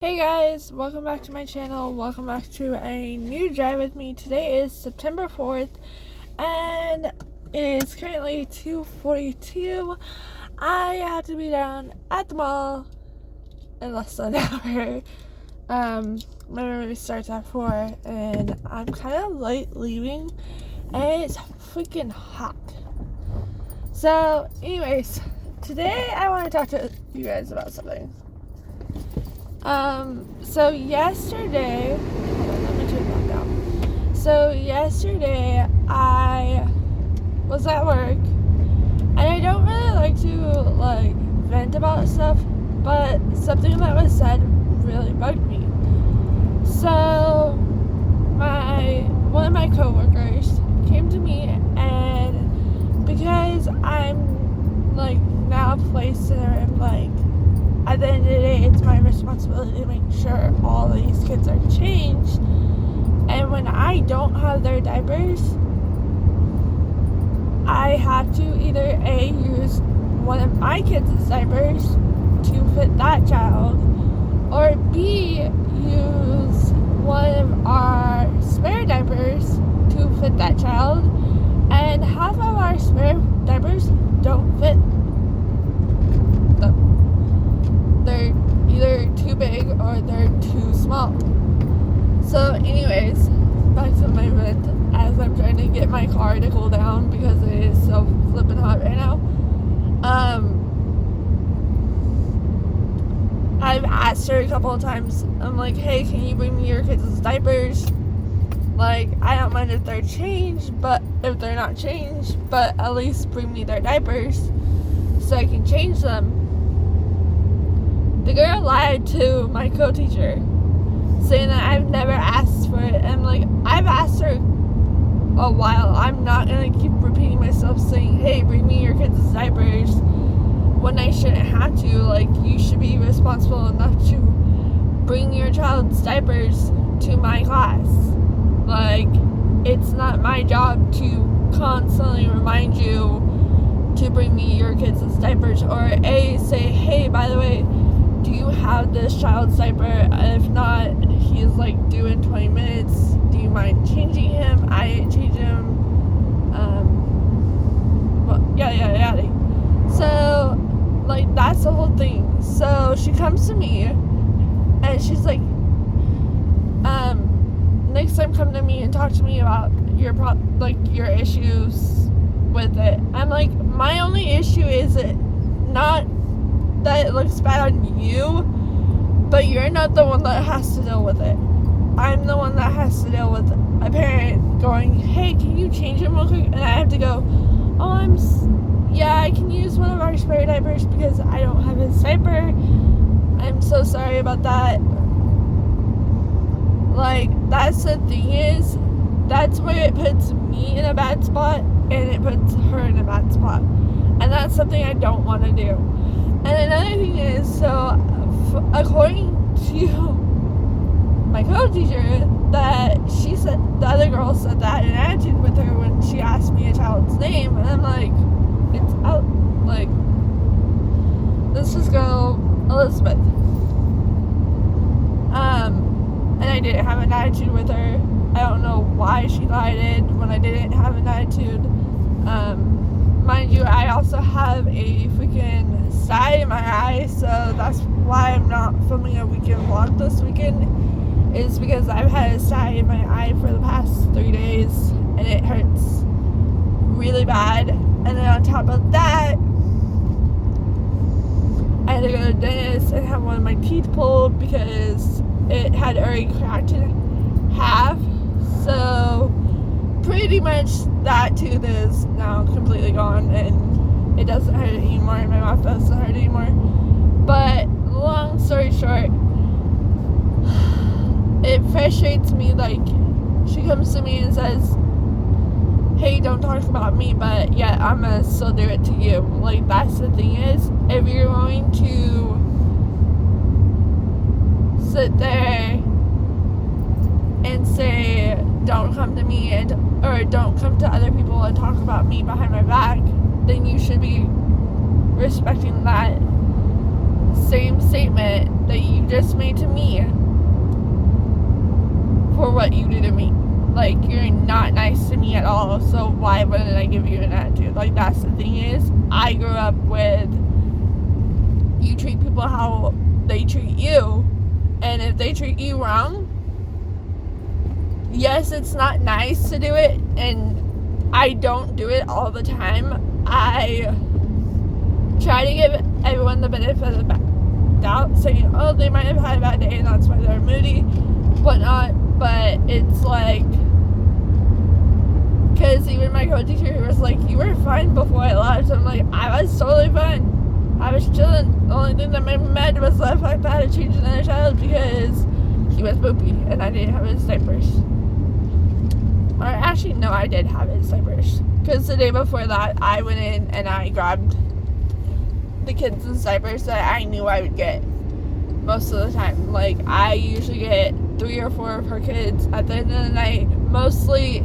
Hey guys, welcome back to my channel. Welcome back to a new drive with me. Today is September 4th and it is currently 2:42. I had to be down at the mall in less than an hour. My movie starts at 4 and I'm kind of late leaving and it's freaking hot. So anyways, today I want to talk to you guys about something. So yesterday, hold on, let me turn that down. So yesterday I was at work and I don't really like to vent about stuff, but something that was said really bugged me. So one of my coworkers came to me, and because I'm now placed in at the end of the day, it's my responsibility to make sure all these kids are changed. And when I don't have their diapers, I have to either A, use one of my kids' diapers to fit that child, or B, use one of our spare diapers to fit that child. And half of our spare diapers don't fit them. They're either too big or they're too small. So anyways, back to my vent as I'm trying to get my car to cool down because it is so flippin' hot right now. I've asked her a couple of times, I'm like, hey, can you bring me your kids' diapers? I don't mind if they're changed, but if they're not changed, but at least bring me their diapers so I can change them. The girl lied to my co-teacher, saying that I've never asked for it. And I've asked her a while. I'm not gonna keep repeating myself saying, hey, bring me your kids' diapers, when I shouldn't have to. You should be responsible enough to bring your child's diapers to my class. It's not my job to constantly remind you to bring me your kids' diapers, or A, say, hey, by the way, do you have this child's diaper? If not, he's due in 20 minutes. Do you mind changing him? I didn't change him. Yada. So, that's the whole thing. So she comes to me and she's like, next time come to me and talk to me about your issues with it. I'm like, my only issue is it not that it looks bad on you, but you're not the one that has to deal with it. I'm the one that has to deal with a parent going, hey, can you change him real quick? And I have to go, I can use one of our spare diapers because I don't have his diaper. I'm so sorry about that. That's the thing is, that's where it puts me in a bad spot and it puts her in a bad spot. And that's something I don't want to do. And another thing is, according to my co-teacher, that she said, the other girl said that in attitude with her when she asked me a child's name, and I'm like, it's out, let's just go Elizabeth. And I didn't have an attitude with her. I don't know why she lied when I didn't have an attitude. Mind you, I also have a freaking sty in my eye, so that's why I'm not filming a weekend vlog this weekend, is because I've had a sty in my eye for the past 3 days, and it hurts really bad. And then on top of that, I had to go to the dentist and have one of my teeth pulled because it had already cracked in half. So pretty much that tooth is now completely gone and it doesn't hurt anymore, and my mouth doesn't hurt anymore. But long story short, it frustrates me. She comes to me and says, hey, don't talk about me, but yeah, I'm gonna still do it to you. That's the thing is, if you're going to sit there and say don't come to me or don't come to other people and talk about me behind my back, then you should be respecting that same statement that you just made to me for what you did to me. Like, you're not nice to me at all, so why wouldn't I give you an attitude? Like, that's the thing is, I grew up with, you treat people how they treat you, and if they treat you wrong, yes, it's not nice to do it, and I don't do it all the time. I try to give everyone the benefit of the doubt, saying, oh, they might have had a bad day and that's why they're moody, whatnot, but it's like, because even my co-teacher was like, you were fine before I left. I'm like, I was totally fine. I was chilling. The only thing that made me mad was the fact that I had to change another child because he was poopy and I didn't have his diapers. Or actually, no, I did have his diapers. Because the day before that, I went in and I grabbed the kids' diapers that I knew I would get most of the time. Like, I usually get 3 or 4 of her kids at the end of the night. Mostly,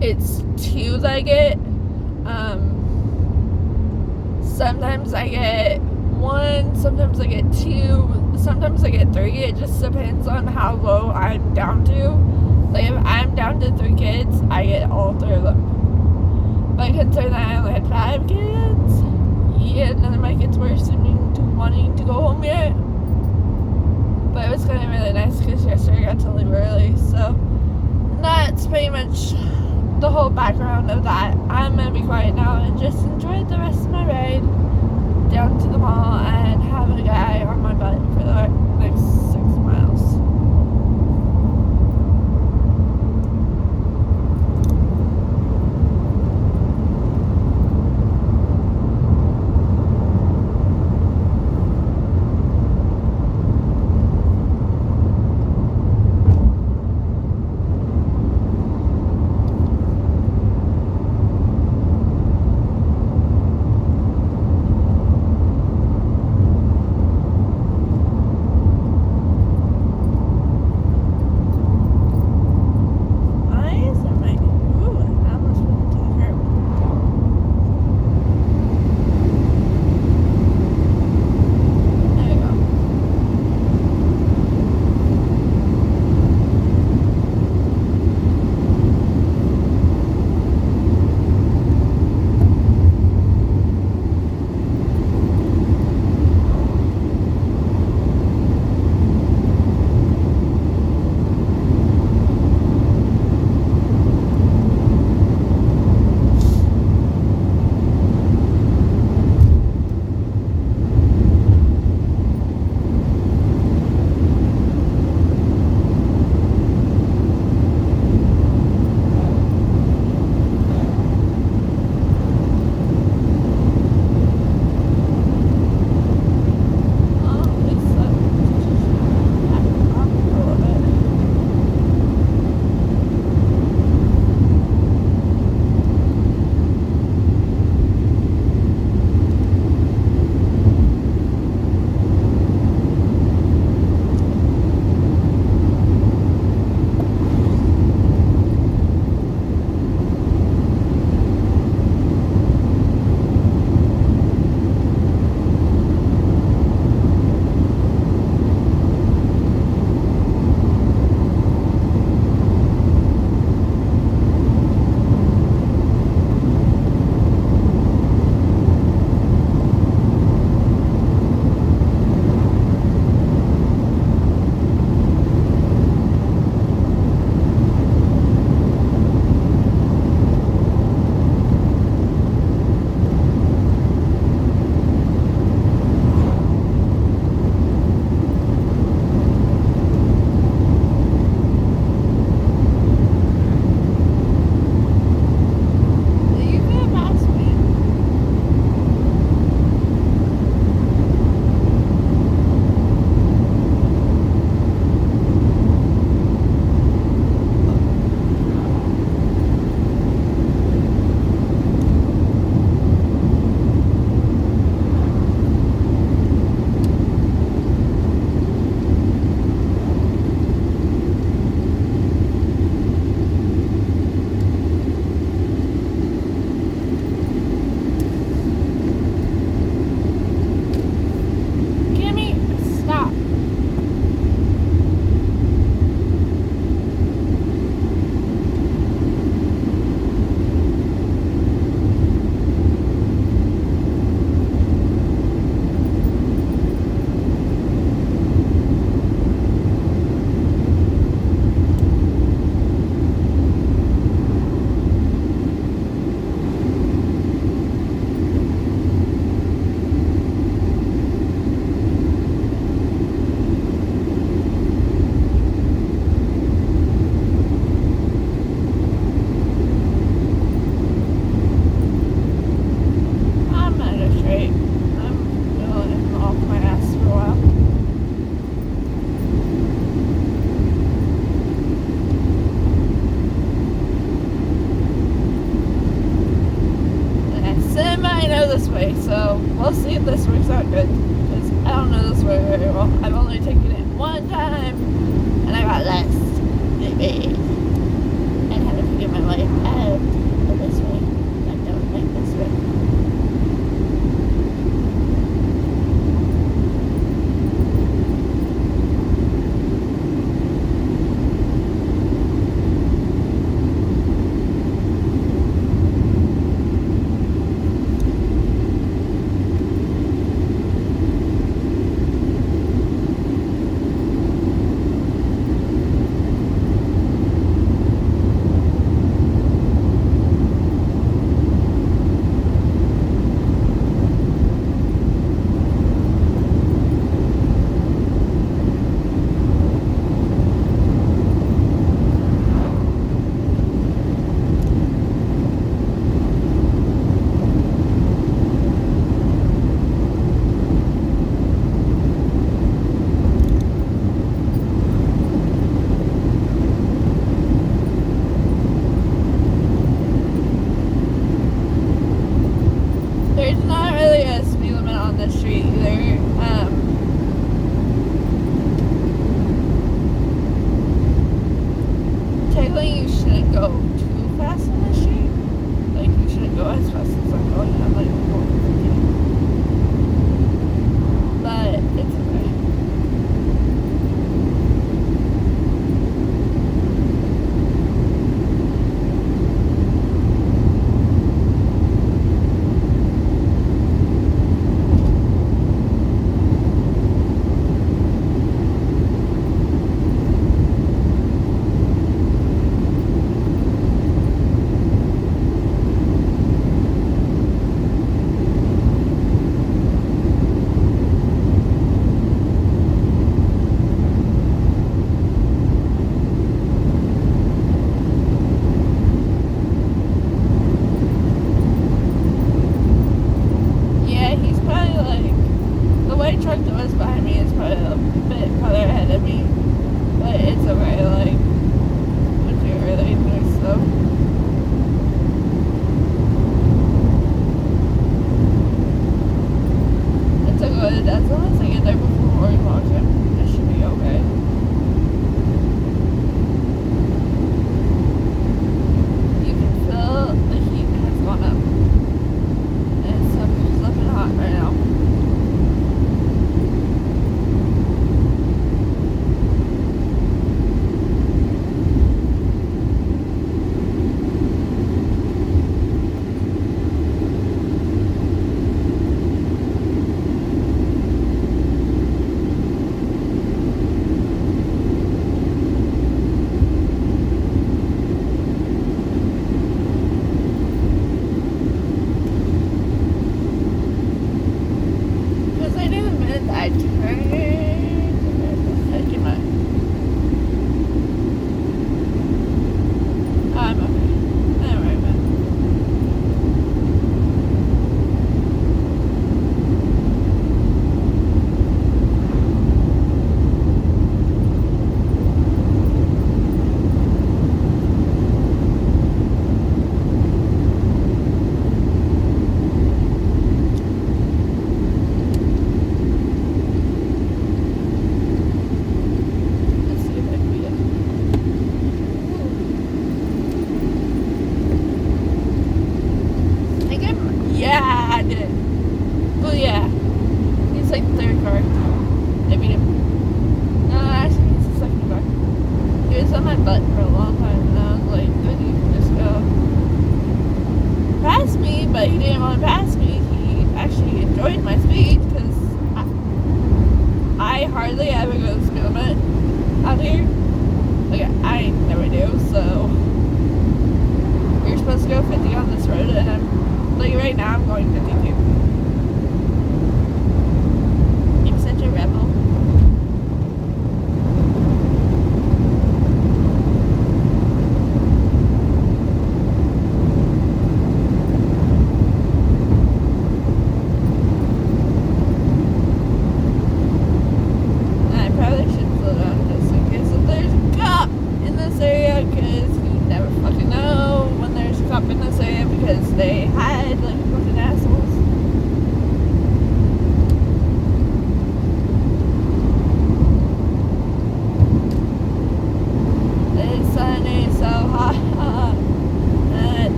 it's 2 that I get. Sometimes I get 1, sometimes I get 2, sometimes I get 3. It just depends on how low I'm down to. Like, if I'm down to 3 kids, I get all 3 of them. But considering that I only had 5 kids, yeah, none of my kids were seeming to wanting to go home yet. But it was kind of really nice because yesterday I got to leave early. So that's pretty much the whole background of that. I'm going to be quiet now and just enjoy the rest of my ride down to the mall and have a guy on my butt for the next 6 miles. we'll see if this works out good. Because I don't know this way very well. I've only taken it one time, and I got lost. Maybe. And had to figure my way out of this way. I don't like this way. There's not really a speed limit on the street either. Technically, you shouldn't go too fast on the street. Like, you shouldn't go as fast as I'm going. I'm like going 50. But it's okay. Truck that was behind me is probably a bit farther ahead of me, but it's okay. Like, I'm doing really nice stuff. It's okay. As long as I get there before we walk in, it should be okay. You can feel the heat has gone up, and it's flipping hot right now. I turned. I'm okay. I'm right back. Yeah, I did. Well, yeah. He's like the third car. I beat him. No, actually, he's the second car. He was on my butt for a long time, and I was like, dude, you can just go past me, but he didn't want to pass me. He actually enjoyed my speed, because I hardly ever go the speed limit out here. Like, I never do, so you're supposed to go 50 on this road, and I'm like, right now I'm going 52. I'm such a rebel. In this area because they had like fucking assholes.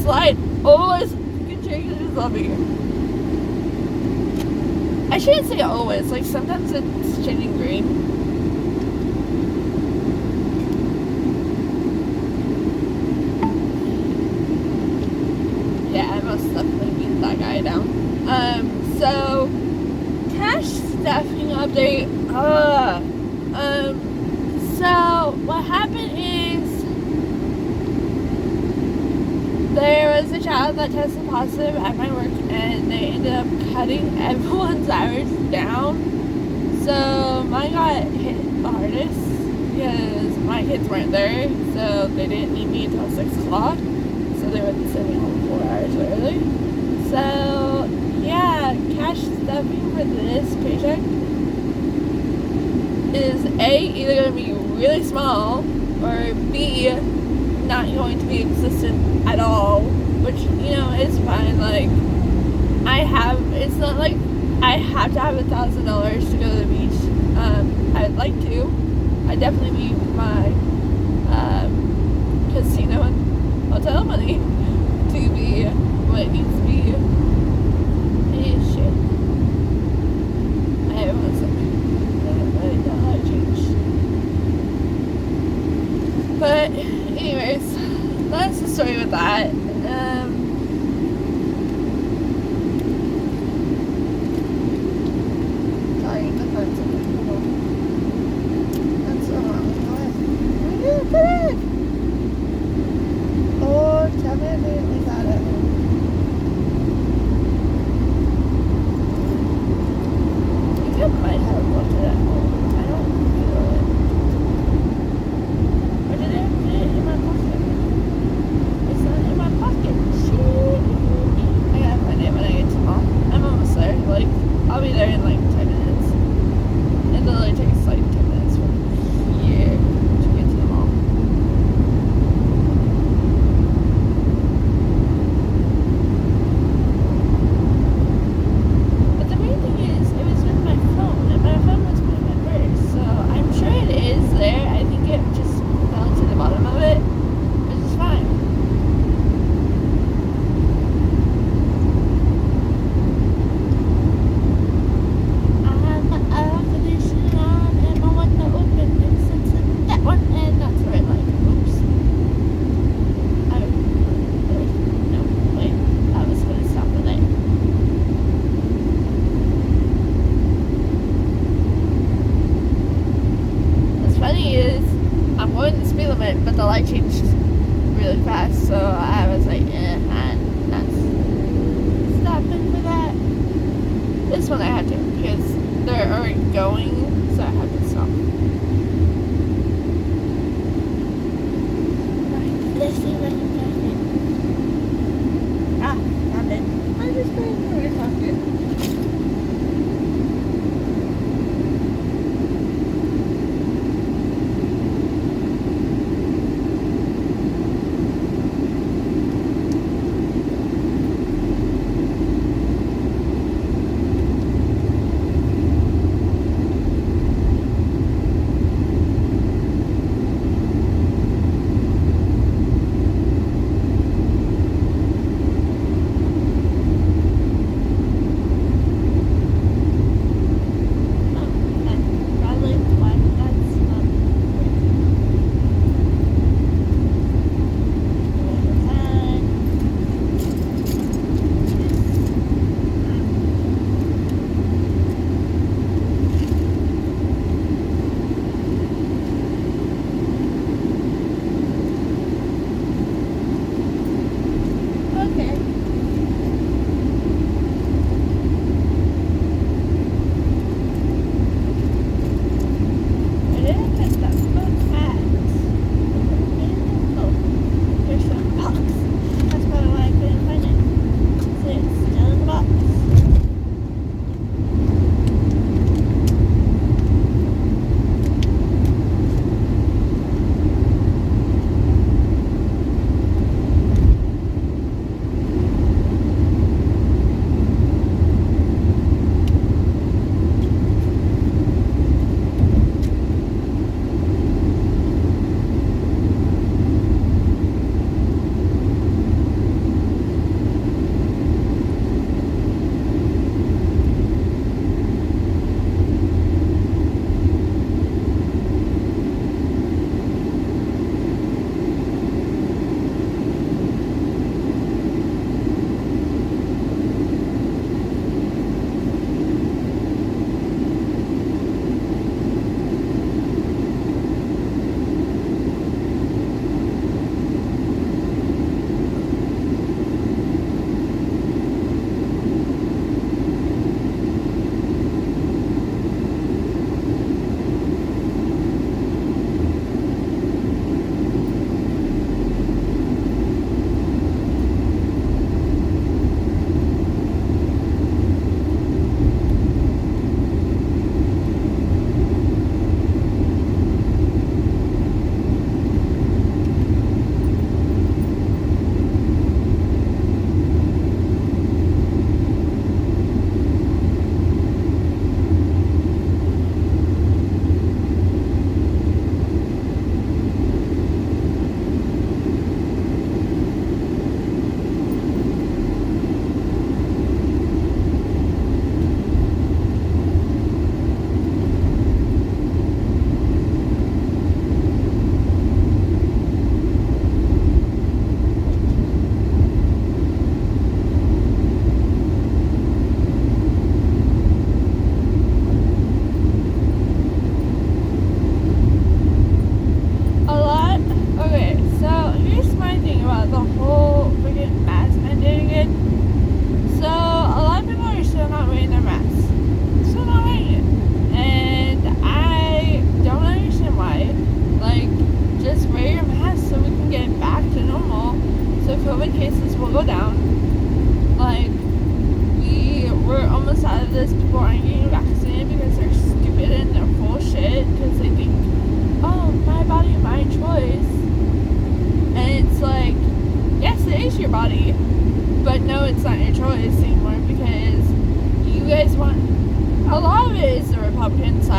this light always fucking changes on me. I shouldn't say always, like sometimes it's changing green. Yeah, I most definitely beat that guy down. So cash staffing update. So what happened is there was a child that tested positive at my work, and they ended up cutting everyone's hours down. So mine got hit the hardest because my kids weren't there, so they didn't need me until 6 o'clock. So they would send me home 4 hours early. So yeah, cash stuffing for this paycheck is A, either going to be really small, or B, not going to be existent at all, which, you know, is fine. Like, it's not like I have to have $1,000 to go to the beach. I'd like to. I definitely need my casino and hotel money to be what it needs to be. Shit. I have something. I don't know how to change. But anyways, that's the story with that. Sorry, the phone's in the middle. That's so wrong. Oh, tell me I immediately got it. I might have left it at home. I don't feel it. Or did I put it in my pocket? It's not in my pocket. Shit. I gotta find it when I get to mall. I'm almost there. Like, I'll be there in like 10 minutes. It literally takes like 10 minutes from here to get to the mall. But the main thing is, it was with my phone, and my phone was put in my purse, so I'm sure it is there. I think it just fell to the bottom of it, which is fine. I'm air conditioning on, and my window open, and since that one, and that's the red light. Oops. No, wait, I was gonna stop the light. What's funny is, I'm going the speed limit, but the light changed really fast, so I was like, I'm not stopping for that. This one I had to, because they're already going, so I had to stop. Right, let's see what you got it. Found it. I just put it talking.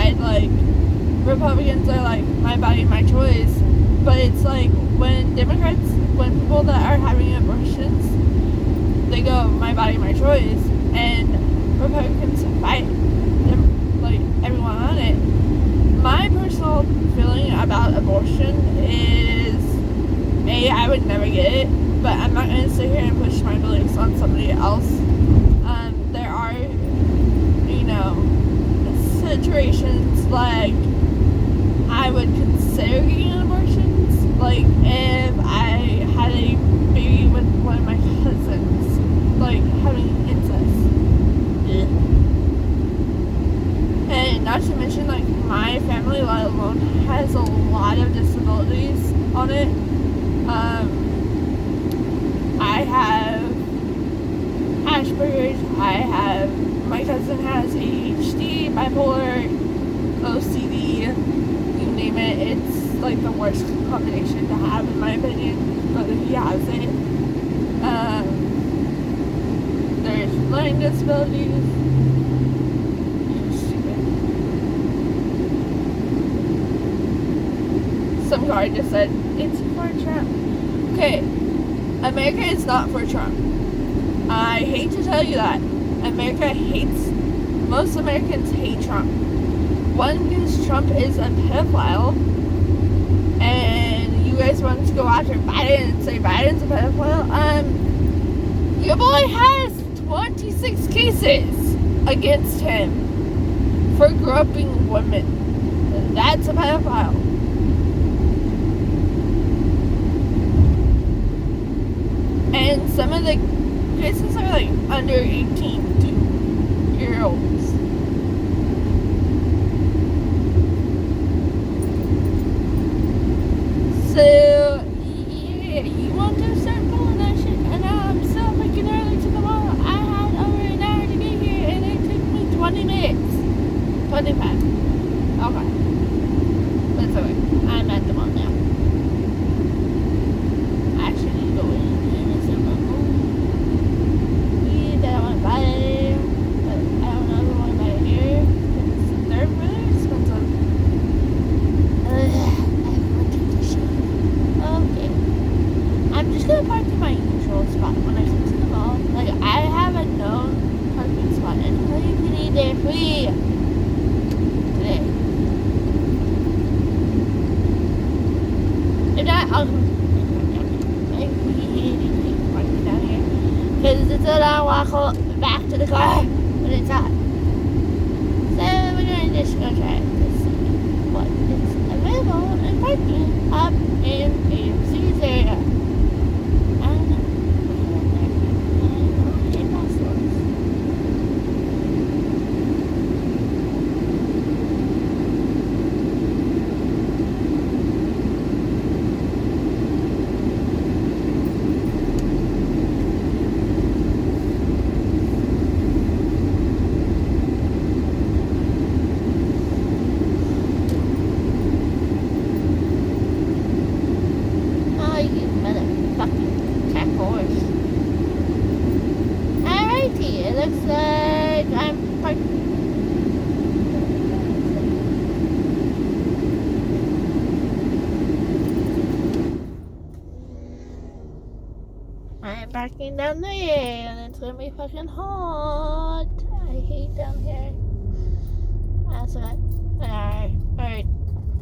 side, like, Republicans are like, my body, my choice. But it's like, when people that are having abortions, they go, my body, my choice. And Republicans fight like everyone on it. My personal feeling about abortion is, I would never get it, but I'm not going to sit here and push my beliefs on somebody else. There are, situations like I would consider getting abortions, like if I had a baby with one of my cousins, like having incest. And not to mention, like, my family, let alone, has a lot of disabilities on it. I have Asperger's, my cousin has ADHD, bipolar, OCD, you name it. It's like the worst combination to have, in my opinion, but he has it. There's learning disabilities. Some guy just said, it's for Trump. Okay, America is not for Trump. I hate to tell you that. Most Americans hate Trump. One, because Trump is a pedophile, and you guys want to go after Biden and say Biden's a pedophile. Your boy has 26 cases against him for groping women. That's a pedophile. And some of the cases are like under 18-year-olds. So, yeah, you want to start pulling that shit? And I'm still freaking early to the mall. I had over an hour to get here, and it took me 20 minutes. 25. Okay. That's okay. I'm at the mall now. Actually, go in. Because it's a long walk back to the car when it's hot. So we're going to just go try to see what is available in parking up in AMC's area. I'm parking down there, and it's gonna be fucking hot. I hate down here. That's got an hour, or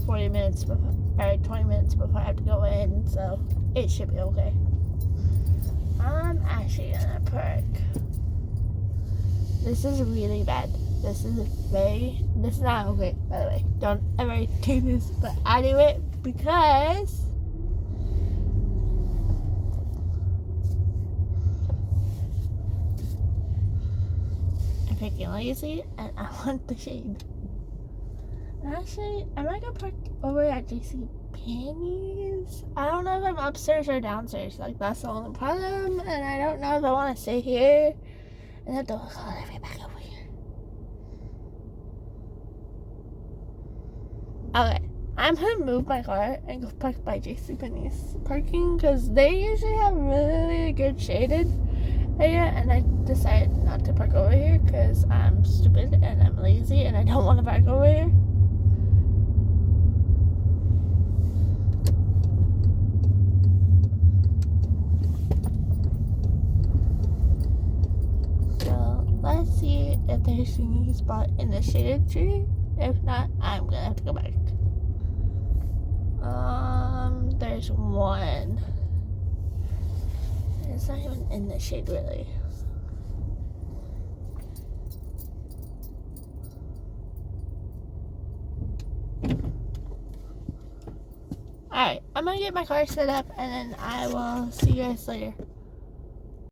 20 minutes before I have to go in, so it should be okay. I'm actually gonna park. This is really bad. This is not okay, by the way. Don't ever do this, but I do it because I'm freaking lazy and I want the shade. Actually, I might go park over at JCPenney's. I don't know if I'm upstairs or downstairs. Like, that's the only problem. And I don't know if I want to stay here and have to look all the way back over here. Okay, I'm gonna move my car and go park by JCPenney's parking because they usually have really good shaded area, and I decided not to park over here because I'm stupid and I'm lazy and I don't want to park over here. see if there's a singing spot in the shaded tree. If not, I'm gonna have to go back. There's one. It's not even in the shade, really. Alright, I'm gonna get my car set up and then I will see you guys later.